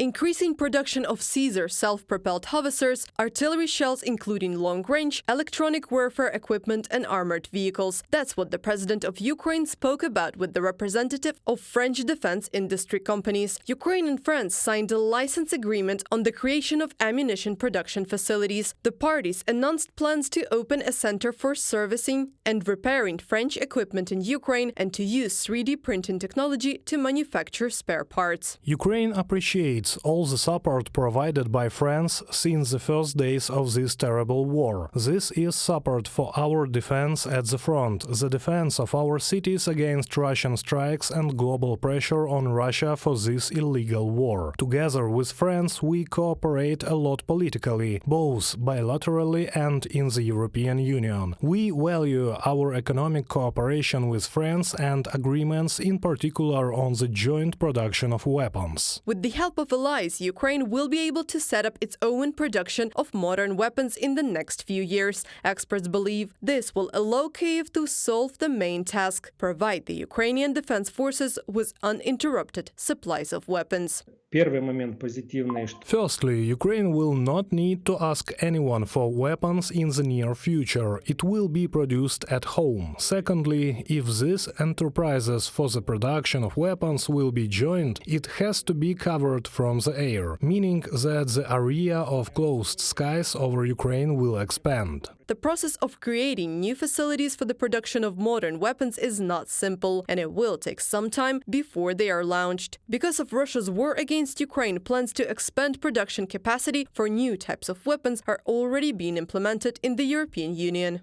increasing production of Caesar self-propelled howitzers, artillery shells including long-range, electronic warfare equipment and armored vehicles. That's what the president of Ukraine spoke about with the representative of French defense industry companies. Ukraine and France signed a license agreement on the creation of ammunition production facilities. The parties announced plans to open a center for servicing and repairing French equipment in Ukraine and to use 3D printing technology to manufacture spare parts. Ukraine appreciates all the support provided by France since the first days of this terrible war. This is support for our defense at the front, the defense of our cities against Russian strikes and global pressure on Russia for this illegal war. Together with France, we cooperate a lot politically, both bilaterally and in the European Union. We value our economic cooperation with France and agreements in particular on the joint production of weapons. With the help of allies, Ukraine will be able to set up its own production of modern weapons in the next few years. Experts believe this will allow Kyiv to solve the main task: provide the Ukrainian Defence Forces with uninterrupted supplies of weapons. Firstly, Ukraine will not need to ask anyone for weapons in the near future. It will be produced at home. Secondly, if these enterprises for the production of weapons will be joined, it has to be covered from the air, meaning that the area of closed skies over Ukraine will expand. The process of creating new facilities for the production of modern weapons is not simple, and it will take some time before they are launched. Because of Russia's war against Ukraine, plans to expand production capacity for new types of weapons are already being implemented in the European Union.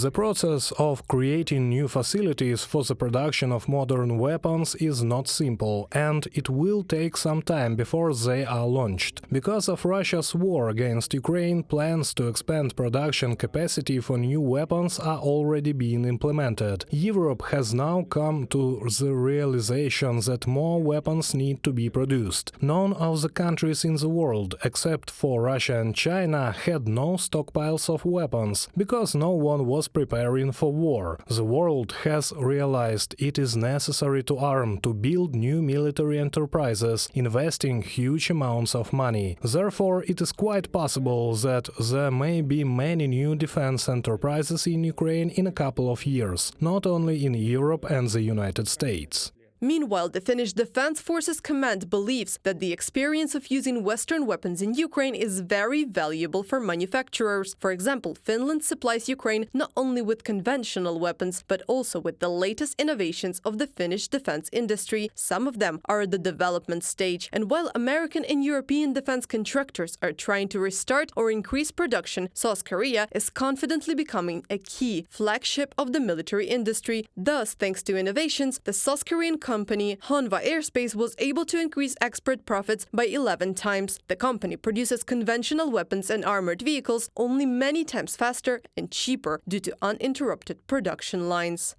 The process of creating new facilities for the production of modern weapons is not simple, and it will take some time before they are launched. Because of Russia's war against Ukraine, plans to expand production capacity for new weapons are already being implemented. Europe has now come to the realization that more weapons need to be produced. None of the countries in the world, except for Russia and China, had no stockpiles of weapons, because no one was preparing for war. The world has realized it is necessary to arm, to build new military enterprises, investing huge amounts of money. Therefore, it is quite possible that there may be many new defense enterprises in Ukraine in a couple of years, not only in Europe and the United States. Meanwhile, the Finnish Defence Forces Command believes that the experience of using Western weapons in Ukraine is very valuable for manufacturers. For example, Finland supplies Ukraine not only with conventional weapons, but also with the latest innovations of the Finnish defense industry. Some of them are at the development stage. And while American and European defense contractors are trying to restart or increase production, South Korea is confidently becoming a key flagship of the military industry. Thus, thanks to innovations, the South Korean company Hanwha Aerospace was able to increase export profits by 11 times. The company produces conventional weapons and armored vehicles only many times faster and cheaper due to uninterrupted production lines.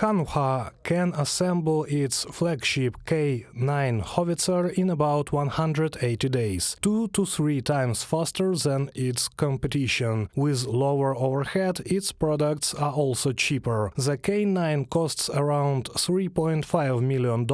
Hanwha can assemble its flagship K9 howitzer in about 180 days, 2 to 3 times faster than its competition. With lower overhead, its products are also cheaper. The K9 costs around $3.5 million,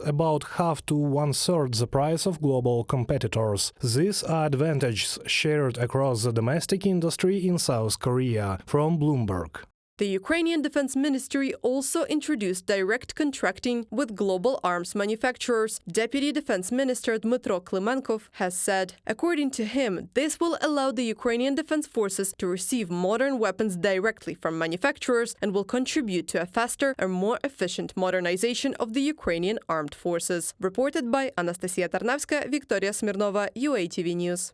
about half to one-third the price of global competitors. These are advantages shared across the domestic industry in South Korea. From Bloomberg. The Ukrainian Defense Ministry also introduced direct contracting with global arms manufacturers. Deputy Defense Minister Dmytro Klimenkov has said. According to him, this will allow the Ukrainian Defense Forces to receive modern weapons directly from manufacturers and will contribute to a faster and more efficient modernization of the Ukrainian armed forces. Reported by Anastasia Tarnavska, Victoria Smirnova, UATV News.